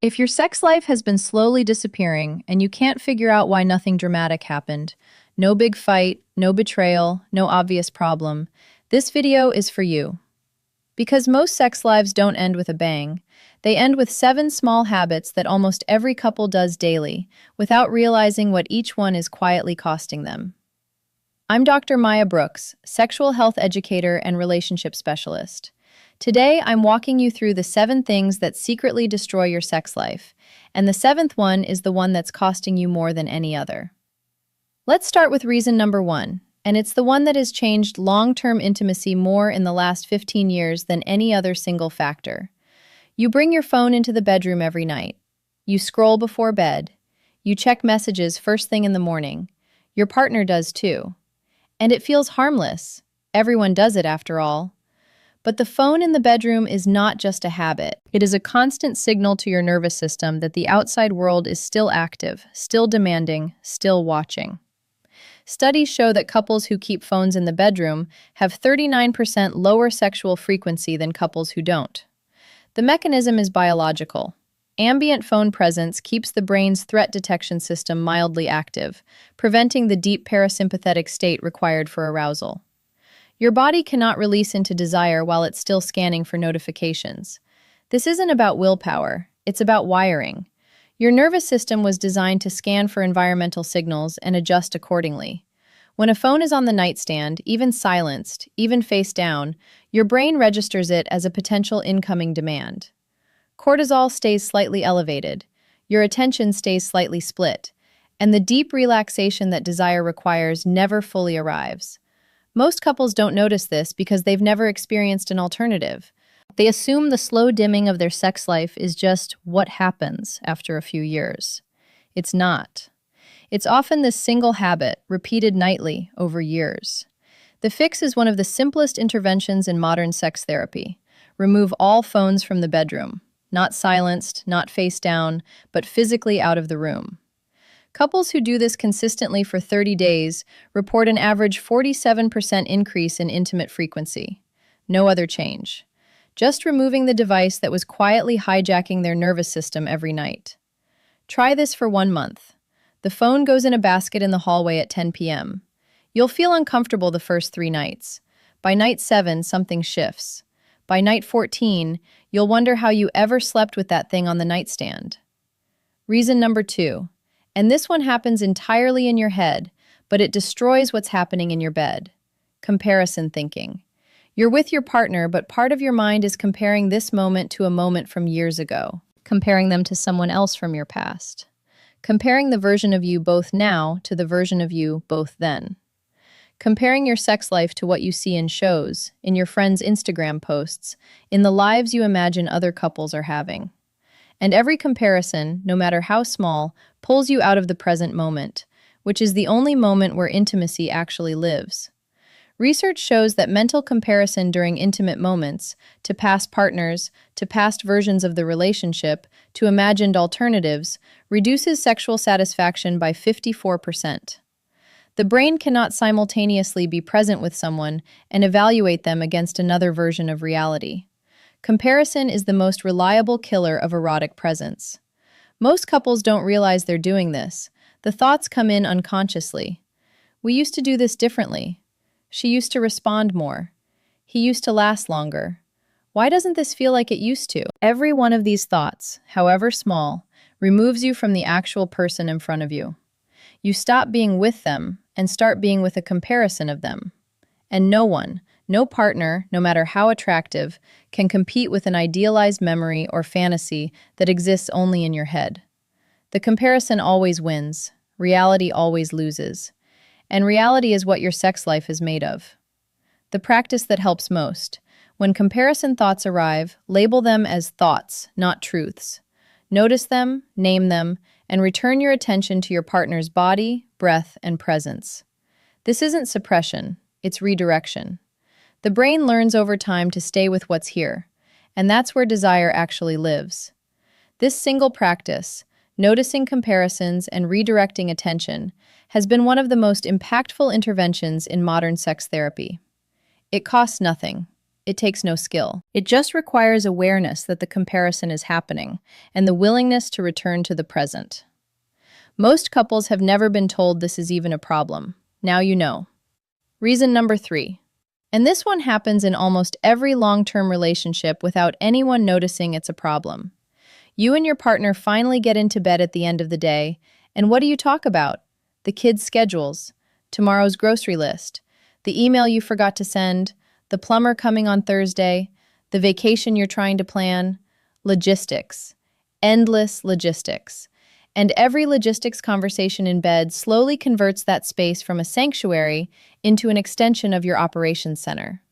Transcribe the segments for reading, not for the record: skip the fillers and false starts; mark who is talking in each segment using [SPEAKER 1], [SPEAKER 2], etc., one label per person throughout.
[SPEAKER 1] If your sex life has been slowly disappearing and you can't figure out why nothing dramatic happened, no big fight, no betrayal, no obvious problem, this video is for you. Because most sex lives don't end with a bang, they end with 7 small habits that almost every couple does daily, without realizing what each one is quietly costing them. I'm Dr. Maya Brooks, sexual health educator and relationship specialist. Today, I'm walking you through the 7 things that secretly destroy your sex life, and the 7th one is the one that's costing you more than any other. Let's start with reason number 1, and it's the one that has changed long-term intimacy more in the last 15 years than any other single factor. You bring your phone into the bedroom every night. You scroll before bed. You check messages first thing in the morning. Your partner does too. And it feels harmless. Everyone does it after all. But the phone in the bedroom is not just a habit. It is a constant signal to your nervous system that the outside world is still active, still demanding, still watching. Studies show that couples who keep phones in the bedroom have 39% lower sexual frequency than couples who don't. The mechanism is biological. Ambient phone presence keeps the brain's threat detection system mildly active, preventing the deep parasympathetic state required for arousal. Your body cannot release into desire while it's still scanning for notifications. This isn't about willpower, it's about wiring. Your nervous system was designed to scan for environmental signals and adjust accordingly. When a phone is on the nightstand, even silenced, even face down, your brain registers it as a potential incoming demand. Cortisol stays slightly elevated, your attention stays slightly split, and the deep relaxation that desire requires never fully arrives. Most couples don't notice this because they've never experienced an alternative. They assume the slow dimming of their sex life is just what happens after a few years. It's not. It's often this single habit, repeated nightly over years. The fix is one of the simplest interventions in modern sex therapy. Remove all phones from the bedroom. Not silenced, not face down, but physically out of the room. Couples who do this consistently for 30 days report an average 47% increase in intimate frequency. No other change. Just removing the device that was quietly hijacking their nervous system every night. Try this for 1 month. The phone goes in a basket in the hallway at 10 p.m. You'll feel uncomfortable the first 3 nights. By night 7, something shifts. By night 14, you'll wonder how you ever slept with that thing on the nightstand. Reason number 2. And this one happens entirely in your head, but it destroys what's happening in your bed. Comparison thinking. You're with your partner, but part of your mind is comparing this moment to a moment from years ago, comparing them to someone else from your past, comparing the version of you both now to the version of you both then. Comparing your sex life to what you see in shows, in your friends' Instagram posts, in the lives you imagine other couples are having. And every comparison, no matter how small, pulls you out of the present moment, which is the only moment where intimacy actually lives. Research shows that mental comparison during intimate moments, to past partners, to past versions of the relationship, to imagined alternatives, reduces sexual satisfaction by 54%. The brain cannot simultaneously be present with someone and evaluate them against another version of reality. Comparison is the most reliable killer of erotic presence. Most couples don't realize they're doing this. The thoughts come in unconsciously. We used to do this differently. She used to respond more. He used to last longer. Why doesn't this feel like it used to? Every one of these thoughts, however small, removes you from the actual person in front of you. You stop being with them and start being with a comparison of them. And no one, no partner, no matter how attractive, can compete with an idealized memory or fantasy that exists only in your head. The comparison always wins. Reality always loses. And reality is what your sex life is made of. The practice that helps most. When comparison thoughts arrive, label them as thoughts, not truths. Notice them, name them, and return your attention to your partner's body, breath, and presence. This isn't suppression, it's redirection. The brain learns over time to stay with what's here, and that's where desire actually lives. This single practice, noticing comparisons and redirecting attention, has been one of the most impactful interventions in modern sex therapy. It costs nothing. It takes no skill. It just requires awareness that the comparison is happening and the willingness to return to the present. Most couples have never been told this is even a problem. Now you know. Reason number 3. And this one happens in almost every long-term relationship without anyone noticing it's a problem. You and your partner finally get into bed at the end of the day, and what do you talk about? The kids' schedules, tomorrow's grocery list, the email you forgot to send, the plumber coming on Thursday, the vacation you're trying to plan, logistics, endless logistics. And every logistics conversation in bed slowly converts that space from a sanctuary into an extension of your operations center.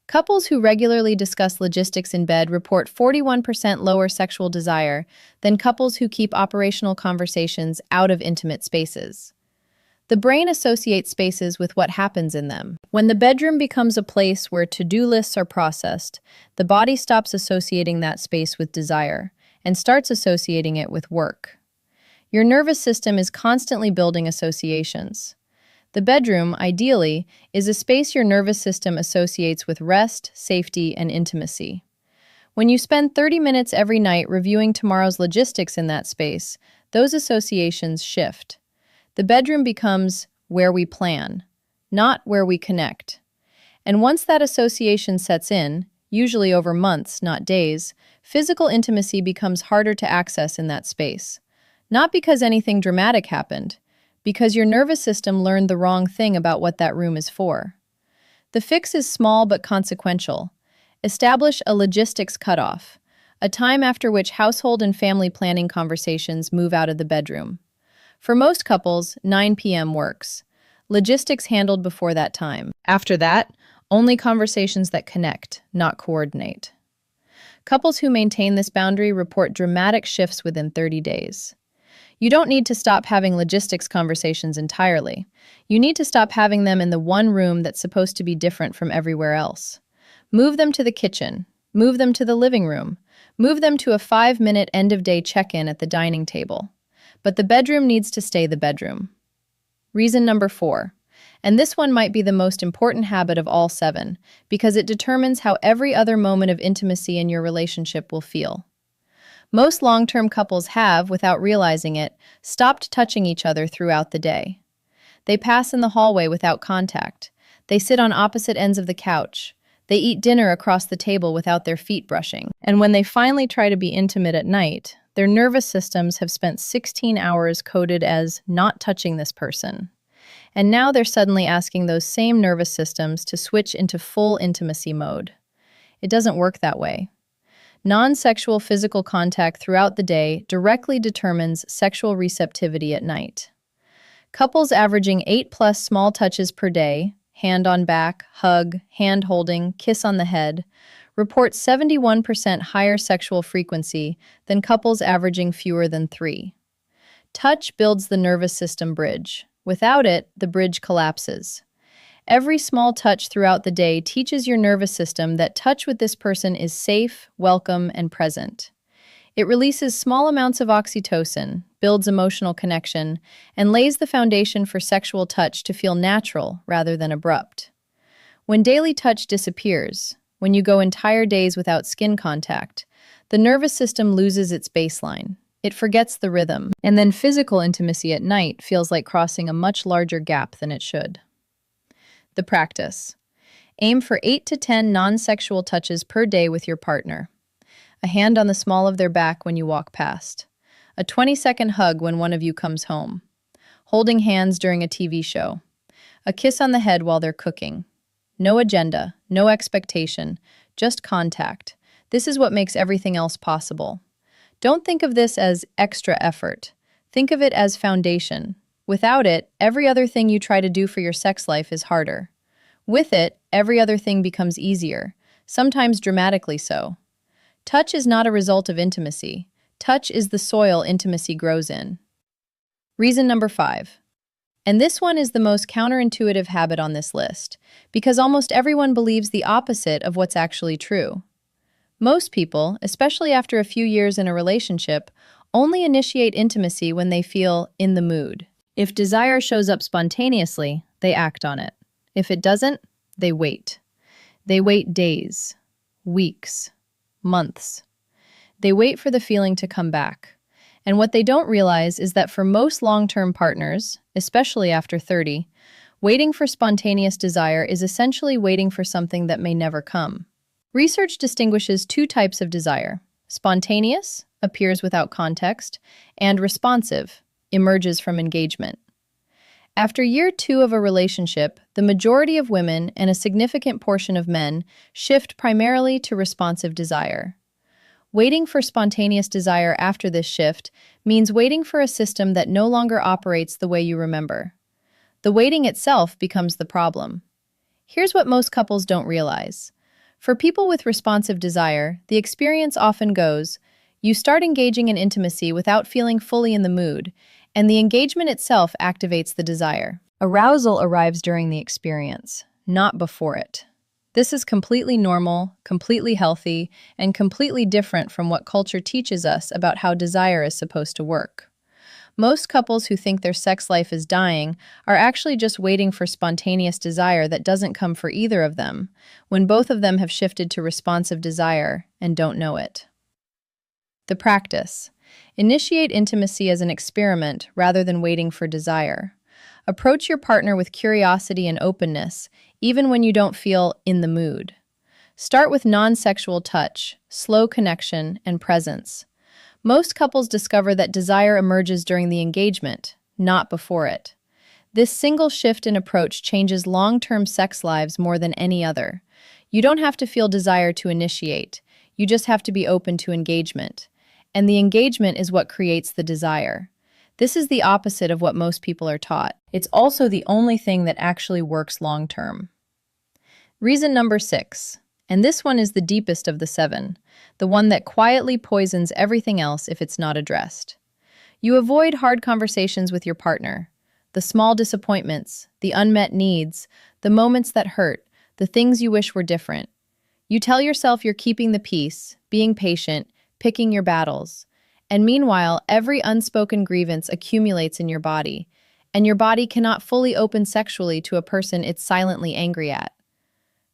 [SPEAKER 1] Couples who regularly discuss logistics in bed report 41% lower sexual desire than couples who keep operational conversations out of intimate spaces. The brain associates spaces with what happens in them. When the bedroom becomes a place where to-do lists are processed, the body stops associating that space with desire and starts associating it with work. Your nervous system is constantly building associations. The bedroom, ideally, is a space your nervous system associates with rest, safety, and intimacy. When you spend 30 minutes every night reviewing tomorrow's logistics in that space, those associations shift. The bedroom becomes where we plan, not where we connect. And once that association sets in, usually over months, not days, physical intimacy becomes harder to access in that space. Not because anything dramatic happened, because your nervous system learned the wrong thing about what that room is for. The fix is small but consequential. Establish a logistics cutoff, a time after which household and family planning conversations move out of the bedroom. For most couples, 9 p.m. works. Logistics handled before that time. After that, only conversations that connect, not coordinate. Couples who maintain this boundary report dramatic shifts within 30 days. You don't need to stop having logistics conversations entirely. You need to stop having them in the one room that's supposed to be different from everywhere else. Move them to the kitchen. Move them to the living room. Move them to a 5-minute end-of-day check-in at the dining table. But the bedroom needs to stay the bedroom. Reason number 4. And this one might be the most important habit of all 7, because it determines how every other moment of intimacy in your relationship will feel. Most long-term couples have, without realizing it, stopped touching each other throughout the day. They pass in the hallway without contact. They sit on opposite ends of the couch. They eat dinner across the table without their feet brushing. And when they finally try to be intimate at night, their nervous systems have spent 16 hours coded as not touching this person. And now they're suddenly asking those same nervous systems to switch into full intimacy mode. It doesn't work that way. Non-sexual physical contact throughout the day directly determines sexual receptivity at night. Couples averaging 8+ small touches per day, hand on back, hug, hand holding, kiss on the head, report 71% higher sexual frequency than couples averaging fewer than 3. Touch builds the nervous system bridge. Without it, the bridge collapses. Every small touch throughout the day teaches your nervous system that touch with this person is safe, welcome, and present. It releases small amounts of oxytocin, builds emotional connection, and lays the foundation for sexual touch to feel natural rather than abrupt. When daily touch disappears, when you go entire days without skin contact, the nervous system loses its baseline. It forgets the rhythm, and then physical intimacy at night feels like crossing a much larger gap than it should. The practice. Aim for 8 to 10 non-sexual touches per day with your partner. A hand on the small of their back when you walk past. A 20-second hug when one of you comes home. Holding hands during a TV show. A kiss on the head while they're cooking. No agenda, no expectation, just contact. This is what makes everything else possible. Don't think of this as extra effort. Think of it as foundation. Without it, every other thing you try to do for your sex life is harder. With it, every other thing becomes easier, sometimes dramatically so. Touch is not a result of intimacy. Touch is the soil intimacy grows in. Reason number 5. And this one is the most counterintuitive habit on this list, because almost everyone believes the opposite of what's actually true. Most people, especially after a few years in a relationship, only initiate intimacy when they feel in the mood. If desire shows up spontaneously, they act on it. If it doesn't, they wait. They wait days, weeks, months. They wait for the feeling to come back. And what they don't realize is that for most long-term partners, especially after 30, waiting for spontaneous desire is essentially waiting for something that may never come. Research distinguishes two types of desire. Spontaneous, appears without context, and responsive, emerges from engagement. After year 2 of a relationship, the majority of women and a significant portion of men shift primarily to responsive desire. Waiting for spontaneous desire after this shift means waiting for a system that no longer operates the way you remember. The waiting itself becomes the problem. Here's what most couples don't realize. For people with responsive desire, the experience often goes, you start engaging in intimacy without feeling fully in the mood, and the engagement itself activates the desire. Arousal arrives during the experience, not before it. This is completely normal, completely healthy, and completely different from what culture teaches us about how desire is supposed to work. Most couples who think their sex life is dying are actually just waiting for spontaneous desire that doesn't come for either of them, when both of them have shifted to responsive desire and don't know it. The practice. Initiate intimacy as an experiment rather than waiting for desire. Approach your partner with curiosity and openness, even when you don't feel in the mood. Start with non-sexual touch, slow connection, and presence. Most couples discover that desire emerges during the engagement, not before it. This single shift in approach changes long-term sex lives more than any other. You don't have to feel desire to initiate. You just have to be open to engagement. And the engagement is what creates the desire. This is the opposite of what most people are taught. It's also the only thing that actually works long-term. Reason number 6. And this one is the deepest of the 7, the one that quietly poisons everything else if it's not addressed. You avoid hard conversations with your partner. The small disappointments, the unmet needs, the moments that hurt, the things you wish were different. You tell yourself you're keeping the peace, being patient, picking your battles. And meanwhile, every unspoken grievance accumulates in your body, and your body cannot fully open sexually to a person it's silently angry at.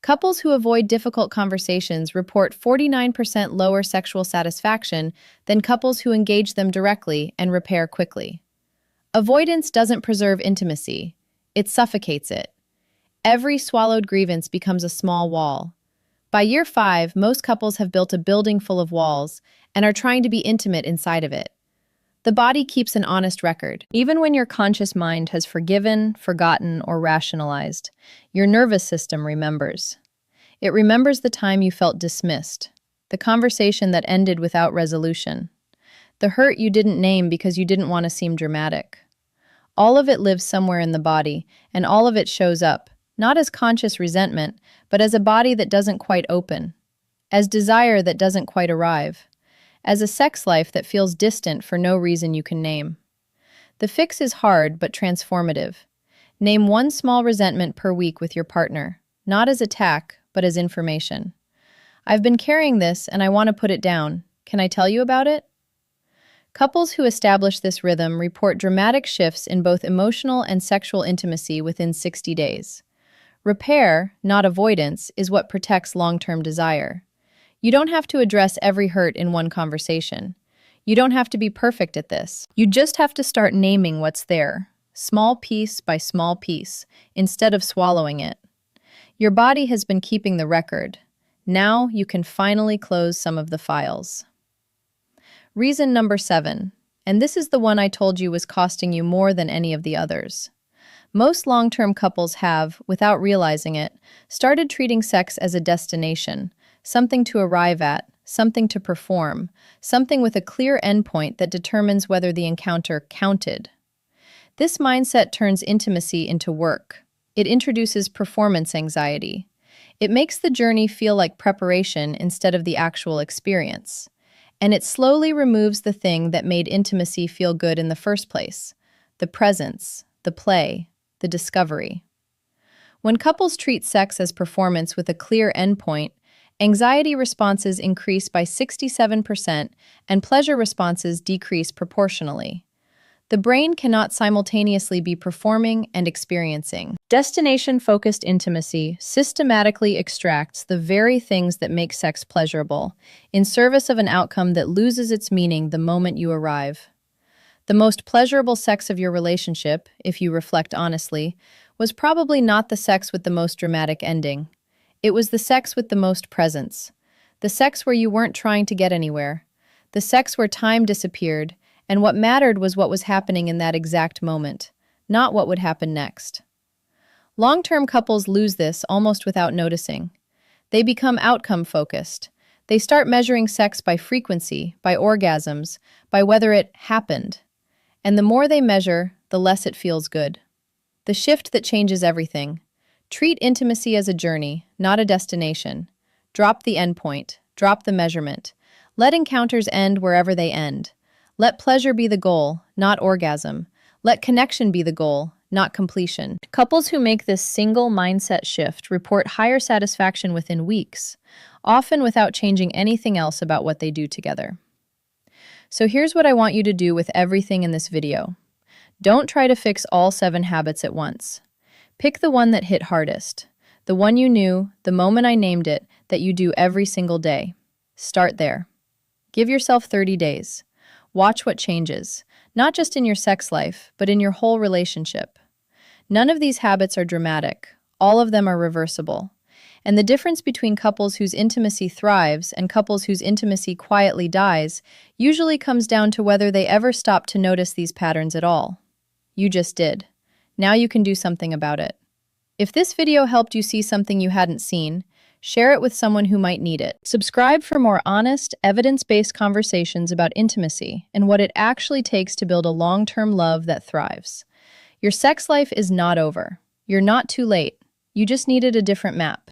[SPEAKER 1] Couples who avoid difficult conversations report 49% lower sexual satisfaction than couples who engage them directly and repair quickly. Avoidance doesn't preserve intimacy, it suffocates it. Every swallowed grievance becomes a small wall. By year 5, most couples have built a building full of walls and are trying to be intimate inside of it. The body keeps an honest record. Even when your conscious mind has forgiven, forgotten, or rationalized, your nervous system remembers. It remembers the time you felt dismissed, the conversation that ended without resolution, the hurt you didn't name because you didn't want to seem dramatic. All of it lives somewhere in the body, and all of it shows up, not as conscious resentment, but as a body that doesn't quite open, as desire that doesn't quite arrive, as a sex life that feels distant for no reason you can name. The fix is hard but transformative. Name one small resentment per week with your partner, not as attack, but as information. I've been carrying this and I want to put it down. Can I tell you about it? Couples who establish this rhythm report dramatic shifts in both emotional and sexual intimacy within 60 days. Repair, not avoidance, is what protects long-term desire. You don't have to address every hurt in one conversation. You don't have to be perfect at this. You just have to start naming what's there, small piece by small piece, instead of swallowing it. Your body has been keeping the record. Now you can finally close some of the files. Reason number 7, and this is the one I told you was costing you more than any of the others. Most long-term couples have, without realizing it, started treating sex as a destination, something to arrive at, something to perform, something with a clear endpoint that determines whether the encounter counted. This mindset turns intimacy into work. It introduces performance anxiety. It makes the journey feel like preparation instead of the actual experience. And it slowly removes the thing that made intimacy feel good in the first place: the presence, the play, the discovery. When couples treat sex as performance with a clear endpoint, anxiety responses increase by 67% and pleasure responses decrease proportionally. The brain cannot simultaneously be performing and experiencing. Destination-focused intimacy systematically extracts the very things that make sex pleasurable, in service of an outcome that loses its meaning the moment you arrive. The most pleasurable sex of your relationship, if you reflect honestly, was probably not the sex with the most dramatic ending. It was the sex with the most presence. The sex where you weren't trying to get anywhere. The sex where time disappeared, and what mattered was what was happening in that exact moment, not what would happen next. Long-term couples lose this almost without noticing. They become outcome-focused. They start measuring sex by frequency, by orgasms, by whether it happened. And the more they measure, the less it feels good. The shift that changes everything. Treat intimacy as a journey, not a destination. Drop the endpoint. Drop the measurement. Let encounters end wherever they end. Let pleasure be the goal, not orgasm. Let connection be the goal, not completion. Couples who make this single mindset shift report higher satisfaction within weeks, often without changing anything else about what they do together. So here's what I want you to do with everything in this video. Don't try to fix all 7 habits at once. Pick the one that hit hardest, the one you knew, the moment I named it, that you do every single day. Start there. Give yourself 30 days. Watch what changes, not just in your sex life, but in your whole relationship. None of these habits are dramatic. All of them are reversible. And the difference between couples whose intimacy thrives and couples whose intimacy quietly dies usually comes down to whether they ever stop to notice these patterns at all. You just did. Now you can do something about it. If this video helped you see something you hadn't seen, share it with someone who might need it. Subscribe for more honest, evidence-based conversations about intimacy and what it actually takes to build a long-term love that thrives. Your sex life is not over. You're not too late. You just needed a different map.